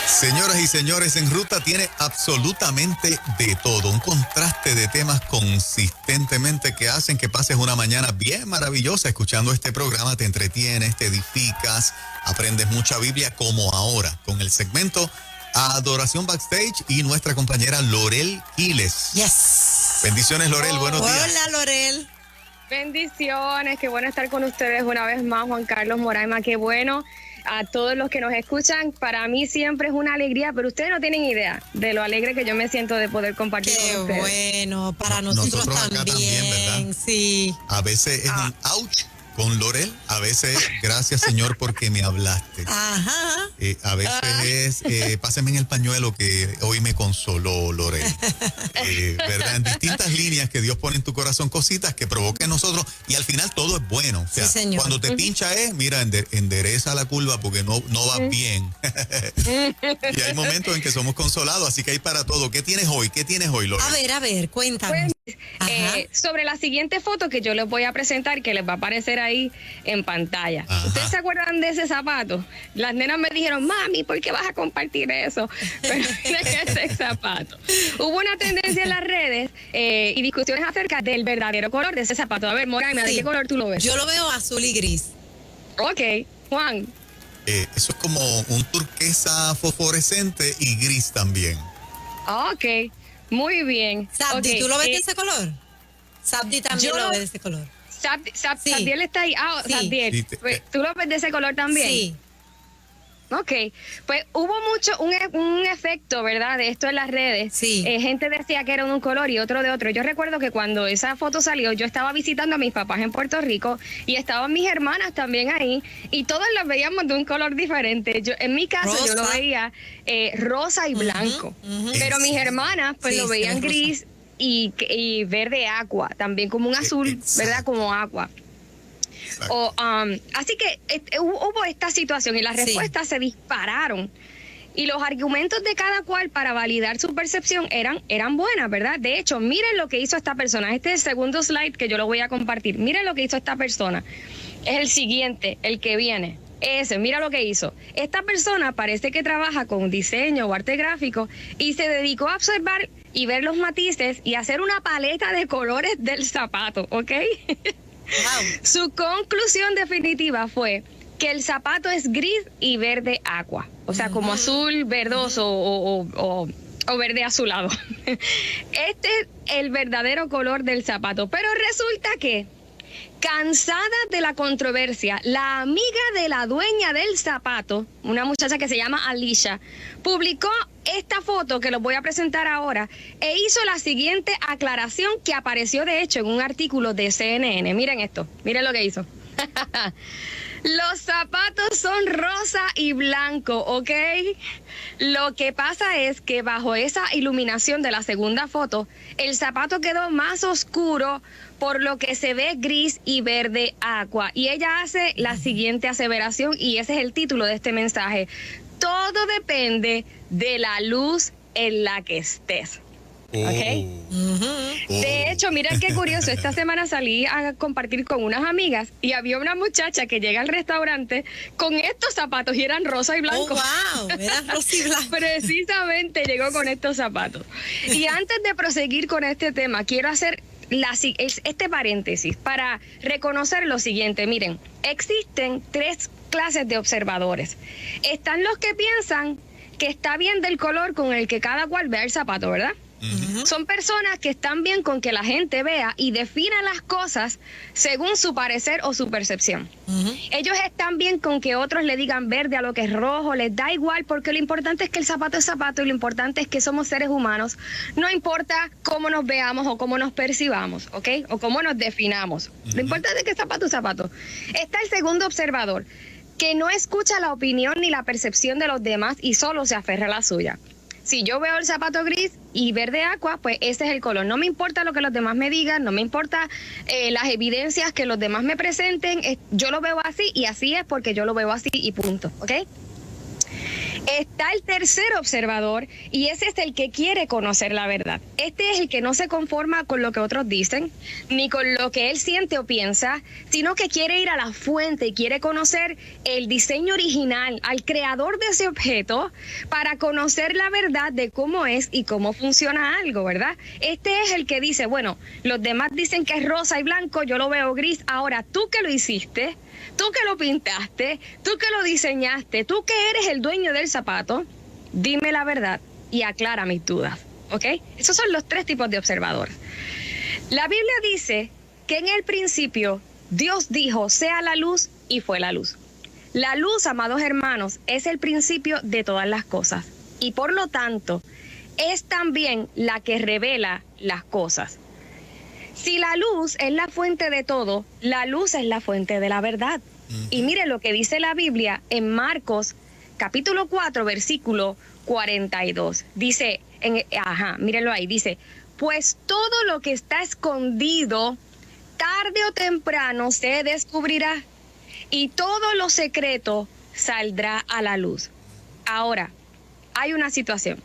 Señoras y señores, En Ruta tiene absolutamente de todo. Un contraste de temas consistentemente que hacen que pases una mañana bien maravillosa escuchando este programa. Te entretienes, te edificas, aprendes mucha Biblia, como ahora con el segmento Adoración Backstage y nuestra compañera Lorel Quiles. Yes. Bendiciones, Lorel. Buenos días. Hola, Lorel. Bendiciones, qué bueno estar con ustedes una vez más, Juan Carlos Moraima, qué bueno. A todos los que nos escuchan, para mí siempre es una alegría, pero ustedes no tienen idea de lo alegre que yo me siento de poder compartir con ustedes. Qué bueno, para nosotros acá también, ¿verdad? Sí. A veces es un ouch con Lorel, a veces gracias, Señor, porque me hablaste. Ajá. A veces es, páseme en el pañuelo que hoy me consoló, Lorel. ¿Verdad? En distintas líneas que Dios pone en tu corazón, cositas que provoquen en nosotros, y al final todo es bueno. O sea, sí, señor. Cuando te pincha mira, endereza la curva porque no vas bien. Y hay momentos en que somos consolados, así que hay para todo. ¿Qué tienes hoy? ¿Qué tienes hoy, Lorel? A ver, cuéntame. Sobre la siguiente foto que yo les voy a presentar, que les va a aparecer ahí en pantalla. Ajá. ¿Ustedes se acuerdan de ese zapato? Las nenas me dijeron, mami, ¿por qué vas a compartir eso? Pero miren ese zapato. Hubo una tendencia en las redes y discusiones acerca del verdadero color de ese zapato. A ver, Moraima, ¿de qué color tú lo ves? Yo lo veo azul y gris. Ok, Juan. Eso es como un turquesa fosforescente y gris también. Ok, muy bien. Sabdi, Okay, ¿tú lo ves de ese color? Sabdi también lo ve de ese color. Sí. Sabdiel está ahí. Sí. Sabdiel. Sí, ¿Tú lo ves de ese color también? Sí. Ok, pues hubo un efecto, ¿verdad? De esto en las redes. Sí. Gente decía que era de un color y otro de otro. Yo recuerdo que cuando esa foto salió, yo estaba visitando a mis papás en Puerto Rico y estaban mis hermanas también ahí y todas las veíamos de un color diferente. En mi caso, Rosa. yo lo veía rosa y blanco, pero mis hermanas pues Sí, lo veían rosa. gris y verde agua, también como un azul, Exacto. ¿verdad? Como agua. Así que hubo esta situación y las Sí. respuestas se dispararon. Y los argumentos de cada cual para validar su percepción eran buenas, ¿verdad? De hecho, miren lo que hizo esta persona. Este es el segundo slide que yo lo voy a compartir. Miren lo que hizo esta persona. Es el siguiente, el que viene. Mira lo que hizo. Esta persona parece que trabaja con diseño o arte gráfico y se dedicó a observar y ver los matices y hacer una paleta de colores del zapato, ¿ok? Wow. Su conclusión definitiva fue que el zapato es gris y verde agua, o sea, como azul verdoso o verde azulado. Este es el verdadero color del zapato, pero resulta que, cansada de la controversia, la amiga de la dueña del zapato, una muchacha que se llama Alicia, publicó esta foto que los voy a presentar ahora e hizo la siguiente aclaración que apareció de hecho en un artículo de CNN. Miren esto, miren lo que hizo. Los zapatos son rosa y blanco, ¿ok? Lo que pasa es que bajo esa iluminación de la segunda foto, el zapato quedó más oscuro, por lo que se ve gris y verde agua. Y ella hace la siguiente aseveración, y ese es el título de este mensaje. Todo depende de la luz en la que estés. ¿Ok? De hecho, miren qué curioso, esta semana salí a compartir con unas amigas y había una muchacha que llega al restaurante con estos zapatos y eran rosa y blanco. Oh, wow, eran rosa y blanco. Precisamente llegó con estos zapatos. Y antes de proseguir con este tema, quiero hacer este paréntesis para reconocer lo siguiente. Miren, existen 3 clases de observadores. Están los que piensan que está bien del color con el que cada cual vea el zapato, ¿verdad? Son personas que están bien con que la gente vea y defina las cosas según su parecer o su percepción. Ellos están bien con que otros le digan verde a lo que es rojo, les da igual, porque lo importante es que el zapato es zapato y lo importante es que somos seres humanos. No importa cómo nos veamos o cómo nos percibamos, ¿ok? O cómo nos definamos. Lo importante es que el zapato es zapato. Está el segundo observador, que no escucha la opinión ni la percepción de los demás y solo se aferra a la suya. Si yo veo el zapato gris y verde agua, pues ese es el color. No me importa lo que los demás me digan, no me importa las evidencias que los demás me presenten. Yo lo veo así y así es porque yo lo veo así y punto, ¿ok? Está el tercer observador y ese es el que quiere conocer la verdad. Este es el que no se conforma con lo que otros dicen, ni con lo que él siente o piensa, sino que quiere ir a la fuente y quiere conocer el diseño original, al creador de ese objeto, para conocer la verdad de cómo es y cómo funciona algo, ¿verdad? Este es el que dice, bueno, los demás dicen que es rosa y blanco, yo lo veo gris, ahora tú que lo hiciste, tú que lo pintaste, tú que lo diseñaste, tú que eres el dueño del zapato, dime la verdad y aclara mis dudas, ¿ok? Esos son los tres tipos de observadores. La Biblia dice que en el principio Dios dijo, sea la luz, y fue la luz. La luz, amados hermanos, es el principio de todas las cosas y por lo tanto es también la que revela las cosas. Si la luz es la fuente de todo, la luz es la fuente de la verdad. Y mire lo que dice la Biblia en Marcos capítulo 4, versículo 42. Dice, mírenlo ahí, dice, pues todo lo que está escondido, tarde o temprano se descubrirá, y todo lo secreto saldrá a la luz. Ahora, hay una situación.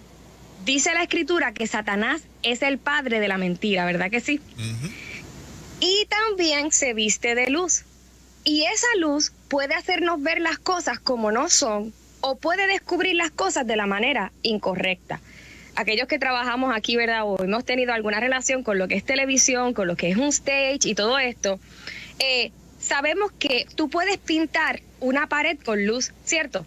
Dice la Escritura que Satanás es el padre de la mentira, ¿verdad que sí? Y también se viste de luz. Y esa luz puede hacernos ver las cosas como no son, o puede descubrir las cosas de la manera incorrecta. Aquellos que trabajamos aquí, ¿verdad? O hemos tenido alguna relación con lo que es televisión, con lo que es un stage y todo esto, sabemos que tú puedes pintar una pared con luz, ¿cierto?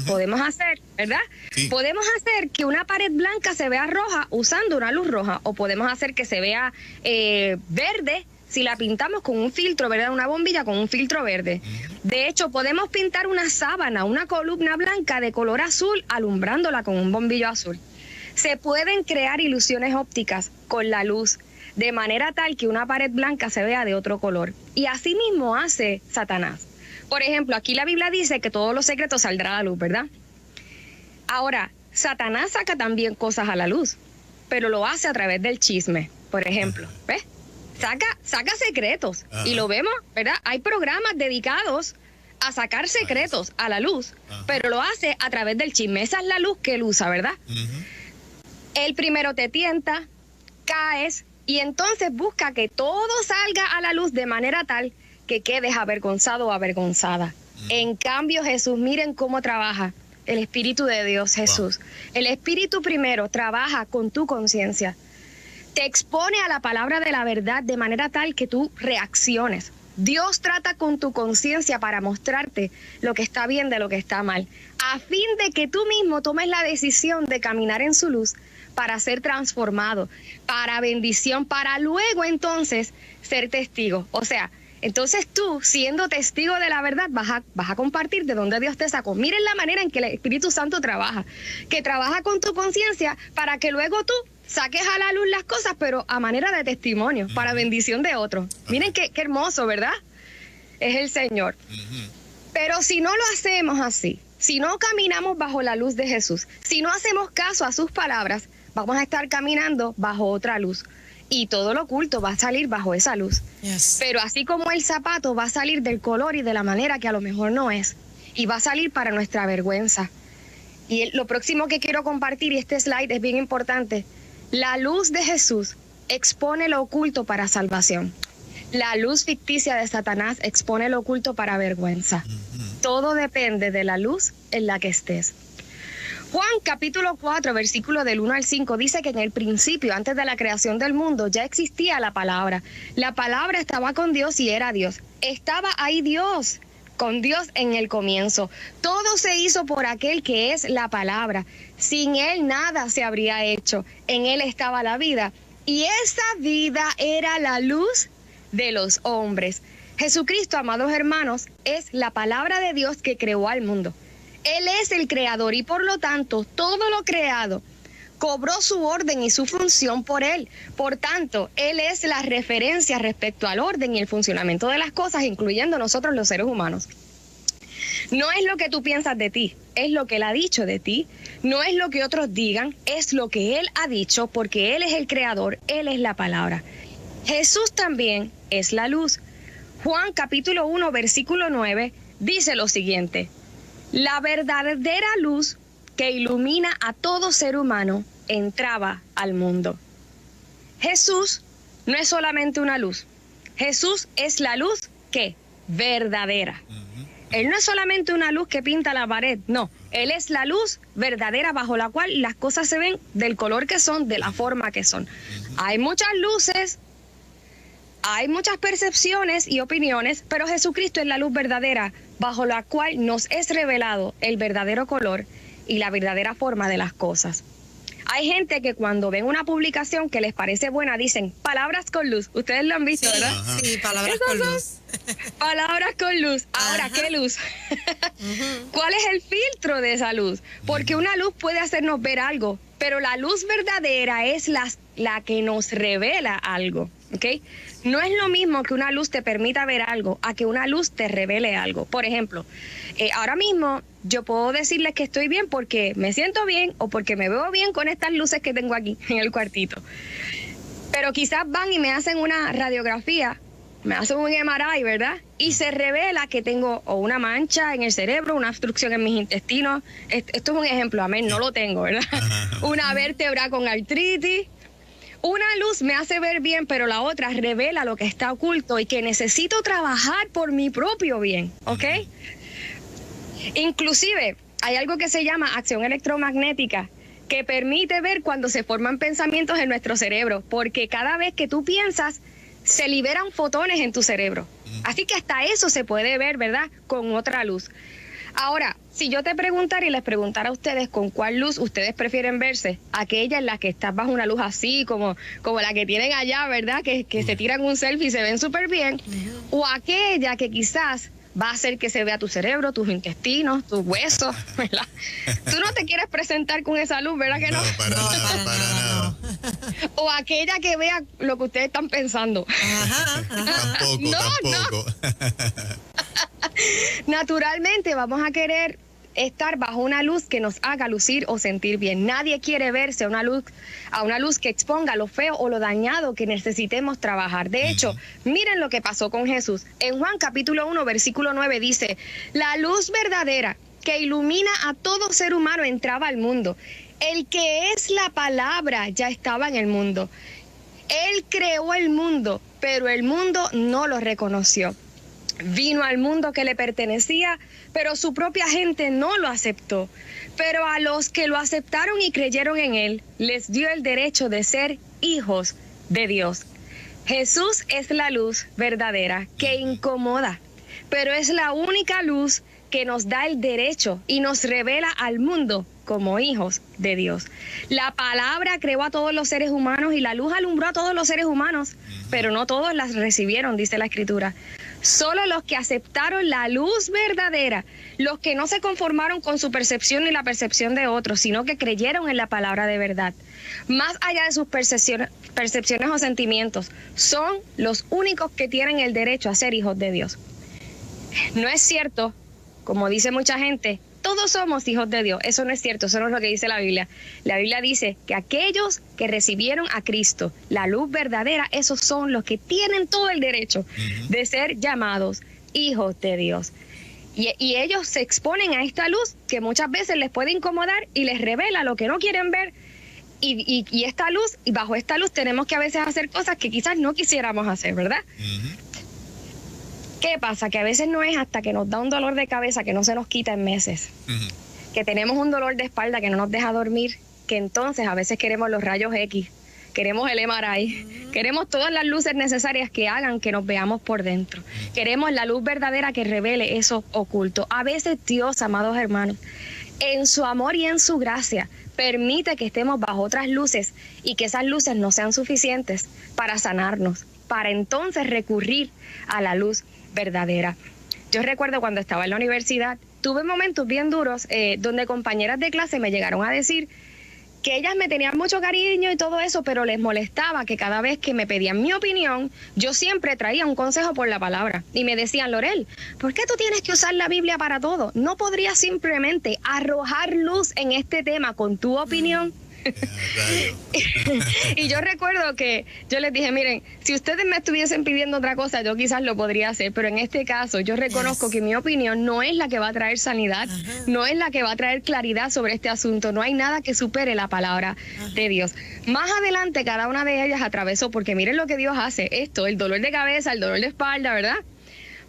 Podemos hacer, ¿verdad? Sí. Podemos hacer que una pared blanca se vea roja usando una luz roja, o podemos hacer que se vea verde si la pintamos con un filtro, ¿verdad? Una bombilla con un filtro verde. De hecho, podemos pintar una sábana, una columna blanca de color azul, alumbrándola con un bombillo azul. Se pueden crear ilusiones ópticas con la luz, de manera tal que una pared blanca se vea de otro color. Y así mismo hace Satanás. Por ejemplo, aquí la Biblia dice que todos los secretos saldrán a la luz, ¿verdad? Ahora, Satanás saca también cosas a la luz, pero lo hace a través del chisme, por ejemplo. ¿Ves? Saca secretos. Y lo vemos, ¿verdad? Hay programas dedicados a sacar secretos a la luz, pero lo hace a través del chisme. Esa es la luz que él usa, ¿verdad? Él primero te tienta, caes, y entonces busca que todo salga a la luz de manera tal que quedes avergonzado o avergonzada. En cambio, Jesús, miren cómo trabaja el Espíritu de Dios, Jesús. El Espíritu primero trabaja con tu conciencia. Te expone a la palabra de la verdad de manera tal que tú reacciones. Dios trata con tu conciencia para mostrarte lo que está bien de lo que está mal, a fin de que tú mismo tomes la decisión de caminar en su luz para ser transformado, para bendición, para luego entonces ser testigo. O sea, entonces tú, siendo testigo de la verdad, vas a compartir de dónde Dios te sacó. Miren la manera en que el Espíritu Santo trabaja, que trabaja con tu conciencia para que luego tú saques a la luz las cosas, pero a manera de testimonio, para bendición de otros. Miren qué hermoso, ¿verdad? Es el Señor. Pero si no lo hacemos así, si no caminamos bajo la luz de Jesús, si no hacemos caso a sus palabras, vamos a estar caminando bajo otra luz. Y todo lo oculto va a salir bajo esa luz. Yes. Pero así como el zapato va a salir del color y de la manera que a lo mejor no es, y va a salir para nuestra vergüenza. Y lo próximo que quiero compartir, y este slide es bien importante, la luz de Jesús expone lo oculto para salvación. La luz ficticia de Satanás expone lo oculto para vergüenza. Todo depende de la luz en la que estés. Juan capítulo 4, versículo del 1 al 5 dice que en el principio, antes de la creación del mundo, ya existía la palabra. La palabra estaba con Dios y era Dios. Estaba ahí Dios, con Dios en el comienzo. Todo se hizo por aquel que es la palabra. Sin él nada se habría hecho. En él estaba la vida. Y esa vida era la luz de los hombres. Jesucristo, amados hermanos, es la palabra de Dios que creó al mundo. Él es el creador y por lo tanto todo lo creado cobró su orden y su función por él. Por tanto, él es la referencia respecto al orden y el funcionamiento de las cosas, incluyendo nosotros los seres humanos. No es lo que tú piensas de ti, es lo que él ha dicho de ti. No es lo que otros digan, es lo que él ha dicho, porque él es el creador, él es la palabra. Jesús también es la luz. Juan capítulo 1, versículo 9 dice lo siguiente: la verdadera luz que ilumina a todo ser humano entraba al mundo. Jesús no es solamente una luz. Jesús es la luz que verdadera. Él no es solamente una luz que pinta la pared, no. Él es la luz verdadera bajo la cual las cosas se ven del color que son, de la forma que son. Hay muchas luces, hay muchas percepciones y opiniones, pero Jesucristo es la luz verdadera bajo la cual nos es revelado el verdadero color y la verdadera forma de las cosas. Hay gente que cuando ven una publicación que les parece buena dicen palabras con luz. Ustedes lo han visto, sí, ¿verdad? Sí, palabras con luz. Palabras con luz. Ahora, ¿qué luz? ¿Cuál es el filtro de esa luz? Porque una luz puede hacernos ver algo, pero la luz verdadera es la que nos revela algo, ¿ok? No es lo mismo que una luz te permita ver algo a que una luz te revele algo. Por ejemplo, ahora mismo yo puedo decirles que estoy bien porque me siento bien o porque me veo bien con estas luces que tengo aquí en el cuartito. Pero quizás van y me hacen una radiografía, me hacen un MRI, ¿verdad? Y se revela que tengo o una mancha en el cerebro, una obstrucción en mis intestinos. Esto es un ejemplo, amén, no lo tengo, ¿verdad? Una vértebra con artritis. Una luz me hace ver bien, pero la otra revela lo que está oculto y que necesito trabajar por mi propio bien, ¿ok? Inclusive, hay algo que se llama acción electromagnética, que permite ver cuando se forman pensamientos en nuestro cerebro, porque cada vez que tú piensas, se liberan fotones en tu cerebro. Así que hasta eso se puede ver, ¿verdad? Con otra luz. Ahora, si yo te preguntara y les preguntara a ustedes con cuál luz ustedes prefieren verse, aquella en la que estás bajo una luz así, como la que tienen allá, ¿verdad? Que se tiran un selfie y se ven súper bien, o aquella que quizás va a hacer que se vea tu cerebro, tus intestinos, tus huesos, ¿verdad? Tú no te quieres presentar con esa luz, ¿verdad que no? No, para nada. O aquella que vea lo que ustedes están pensando. Tampoco. Naturalmente vamos a querer estar bajo una luz que nos haga lucir o sentir bien. Nadie quiere verse a una luz que exponga lo feo o lo dañado que necesitemos trabajar. De hecho, miren lo que pasó con Jesús. En Juan capítulo 1, versículo 9 dice, la luz verdadera que ilumina a todo ser humano entraba al mundo. El que es la palabra ya estaba en el mundo. Él creó el mundo, pero el mundo no lo reconoció. Vino al mundo que le pertenecía, pero su propia gente no lo aceptó. Pero a los que lo aceptaron y creyeron en él, les dio el derecho de ser hijos de Dios. Jesús es la luz verdadera que incomoda, pero es la única luz que nos da el derecho y nos revela al mundo como hijos de Dios. La palabra creó a todos los seres humanos y la luz alumbró a todos los seres humanos, pero no todos las recibieron, dice la Escritura. Solo los que aceptaron la luz verdadera, los que no se conformaron con su percepción ni la percepción de otros, sino que creyeron en la palabra de verdad, más allá de sus percepciones o sentimientos, son los únicos que tienen el derecho a ser hijos de Dios. No es cierto, como dice mucha gente, todos somos hijos de Dios. Eso no es cierto, eso no es lo que dice la Biblia. La Biblia dice que aquellos que recibieron a Cristo, la luz verdadera, esos son los que tienen todo el derecho de ser llamados hijos de Dios. Y ellos se exponen a esta luz que muchas veces les puede incomodar y les revela lo que no quieren ver. Y esta luz, y bajo esta luz tenemos que a veces hacer cosas que quizás no quisiéramos hacer, ¿verdad? ¿Qué pasa? Que a veces no es hasta que nos da un dolor de cabeza que no se nos quita en meses. Que tenemos un dolor de espalda que no nos deja dormir, que entonces a veces queremos los rayos X, queremos el MRI, queremos todas las luces necesarias que hagan que nos veamos por dentro. Queremos la luz verdadera que revele eso oculto. A veces Dios, amados hermanos, en su amor y en su gracia, permite que estemos bajo otras luces y que esas luces no sean suficientes para sanarnos, para entonces recurrir a la luz verdadera. Yo recuerdo cuando estaba en la universidad, tuve momentos bien duros donde compañeras de clase me llegaron a decir que ellas me tenían mucho cariño y todo eso, pero les molestaba que cada vez que me pedían mi opinión, yo siempre traía un consejo por la palabra. Y me decían, Lorel, ¿por qué tú tienes que usar la Biblia para todo? ¿No podrías simplemente arrojar luz en este tema con tu opinión? Y yo recuerdo que yo les dije, miren, si ustedes me estuviesen pidiendo otra cosa, yo quizás lo podría hacer, pero en este caso yo reconozco que mi opinión no es la que va a traer sanidad, no es la que va a traer claridad sobre este asunto, no hay nada que supere la palabra de Dios. Más adelante cada una de ellas atravesó, porque miren lo que Dios hace, esto, el dolor de cabeza, el dolor de espalda, ¿verdad?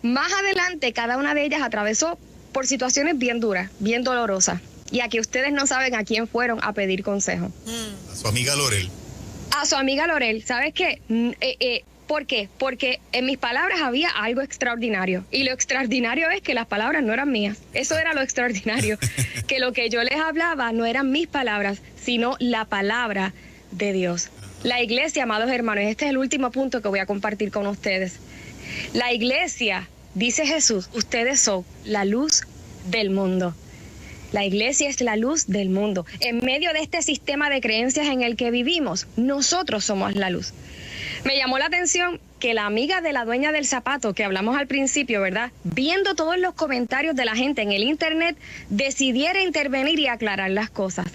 Más adelante cada una de ellas atravesó por situaciones bien duras, bien dolorosas. Y aquí ustedes no saben a quién fueron a pedir consejo. A su amiga Lorel. A su amiga Lorel. ¿Sabes qué? ¿Por qué? Porque en mis palabras había algo extraordinario. Y lo extraordinario es que las palabras no eran mías. Eso era lo extraordinario. Que lo que yo les hablaba no eran mis palabras, sino la palabra de Dios. La iglesia, amados hermanos, este es el último punto que voy a compartir con ustedes. La iglesia, dice Jesús, ustedes son la luz del mundo. La iglesia es la luz del mundo. En medio de este sistema de creencias en el que vivimos, nosotros somos la luz. Me llamó la atención que la amiga de la dueña del zapato, que hablamos al principio, ¿verdad? Viendo todos los comentarios de la gente en el internet, decidiera intervenir y aclarar las cosas.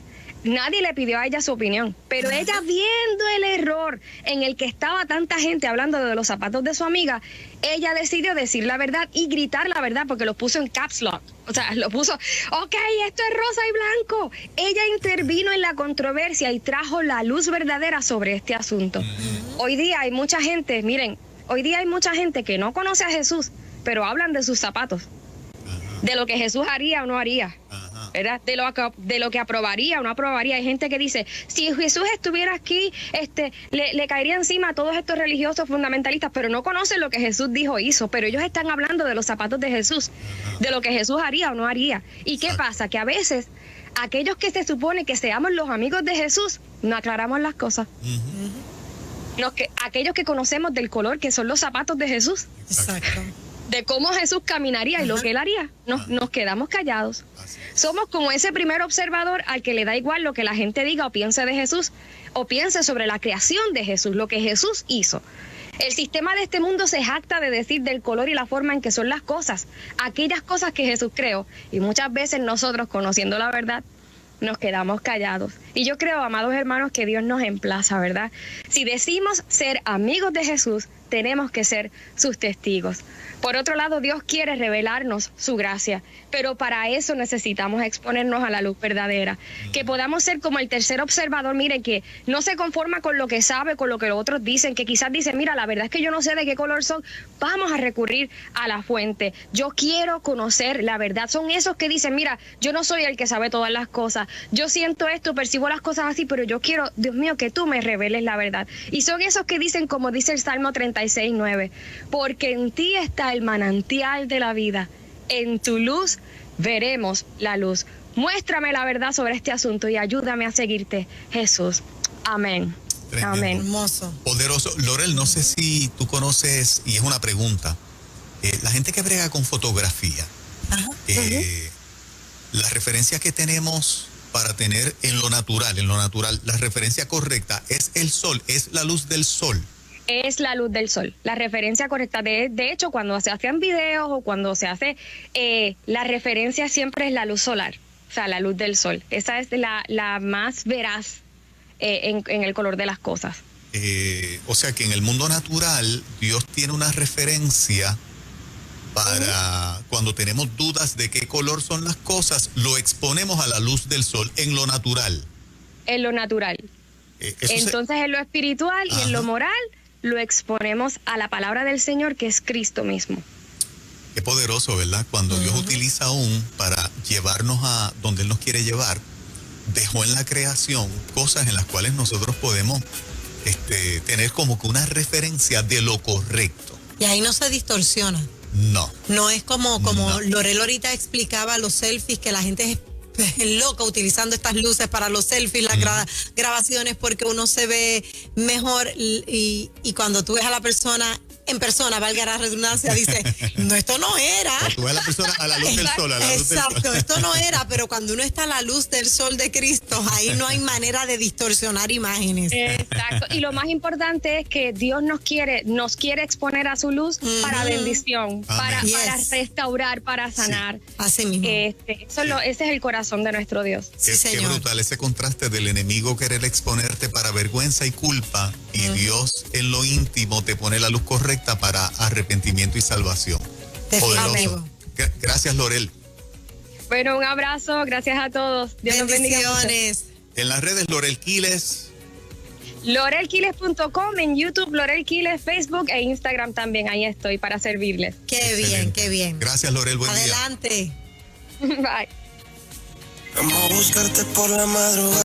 Nadie le pidió a ella su opinión, pero ella, viendo el error en el que estaba tanta gente hablando de los zapatos de su amiga, ella decidió decir la verdad y gritar la verdad, porque lo puso en caps lock. O sea, lo puso, ok, esto es rosa y blanco. Ella intervino en la controversia y trajo la luz verdadera sobre este asunto. Hoy día hay mucha gente, miren, hoy día hay mucha gente que no conoce a Jesús, pero hablan de sus zapatos, de lo que Jesús haría o no haría, ¿verdad? De lo que aprobaría o no aprobaría. Hay gente que dice, si Jesús estuviera aquí, le caería encima a todos estos religiosos fundamentalistas, pero no conocen lo que Jesús dijo hizo, pero ellos están hablando de los zapatos de Jesús, de lo que Jesús haría o no haría. ¿Y qué pasa? Que a veces aquellos que se supone que seamos los amigos de Jesús, no aclaramos las cosas. Aquellos que conocemos del color que son los zapatos de Jesús. Exacto. De cómo Jesús caminaría y lo que él haría, nos quedamos callados. Somos como ese primer observador al que le da igual lo que la gente diga o piense de Jesús, o piense sobre la creación de Jesús, lo que Jesús hizo. El sistema de este mundo se jacta de decir del color y la forma en que son las cosas, aquellas cosas que Jesús creó, y muchas veces nosotros, conociendo la verdad, nos quedamos callados. Y yo creo, amados hermanos, que Dios nos emplaza, ¿verdad? Si decimos ser amigos de Jesús, tenemos que ser sus testigos. Por otro lado, Dios quiere revelarnos su gracia, pero para eso necesitamos exponernos a la luz verdadera, que podamos ser como el tercer observador, mire, que no se conforma con lo que sabe, con lo que los otros dicen, que quizás dicen, mira, la verdad es que yo no sé de qué color son, vamos a recurrir a la fuente. Yo quiero conocer la verdad. Son esos que dicen, mira, yo no soy el que sabe todas las cosas, yo siento esto, percibo las cosas así, pero yo quiero, Dios mío, que tú me reveles la verdad. Y son esos que dicen, como dice el Salmo 36:9, porque en ti está el manantial de la vida, en tu luz veremos la luz. Muéstrame la verdad sobre este asunto y ayúdame a seguirte, Jesús. Amén. Tremendo. Amén. Hermoso. Poderoso. Lorel, no sé si tú conoces, y es una pregunta, la gente que brega con fotografía, la referencia que tenemos para tener en lo natural, la referencia correcta es el sol, es la luz del sol. Es la luz del sol, la referencia correcta. De hecho, cuando se hacen videos o cuando se hace, la referencia siempre es la luz solar, o sea, la luz del sol. Esa es la más veraz en el color de las cosas. O sea que en el mundo natural, Dios tiene una referencia para cuando tenemos dudas de qué color son las cosas, lo exponemos a la luz del sol en lo natural. En lo natural. Entonces, en lo espiritual y en lo moral, lo exponemos a la palabra del Señor, que es Cristo mismo. Qué poderoso, ¿verdad? Cuando Dios utiliza aún para llevarnos a donde Él nos quiere llevar, dejó en la creación cosas en las cuales nosotros podemos tener como que una referencia de lo correcto. Y ahí no se distorsiona. No. No es como Lorel ahorita explicaba los selfies, que la gente es loca utilizando estas luces para los selfies, las grabaciones, porque uno se ve mejor y cuando tú ves a la persona en persona, valga la redundancia, dice, no, esto no era. Tú ves a la persona a la luz del sol, a la luz del sol. Exacto, esto no era, pero cuando uno está a la luz del sol de Cristo, ahí no hay manera de distorsionar imágenes. Exacto. Y lo más importante es que Dios nos quiere exponer a su luz para bendición, para restaurar, para sanar. Sí, así mismo. Ese es el corazón de nuestro Dios. Qué brutal ese contraste del enemigo querer exponerte para vergüenza y culpa, y Dios en lo íntimo te pone la luz correcta para arrepentimiento y salvación. Poderoso. Gracias, Lorel. Bueno, un abrazo, gracias a todos. Dios nos bendiga mucho. En las redes, Lorel Quiles. LorelQuiles.com, en YouTube, Lorel Quiles, Facebook e Instagram también. Ahí estoy para servirles. Qué bien, qué bien. Gracias, Lorel. Buen día. Adelante. Bye. Vamos a buscarte por la madrugada.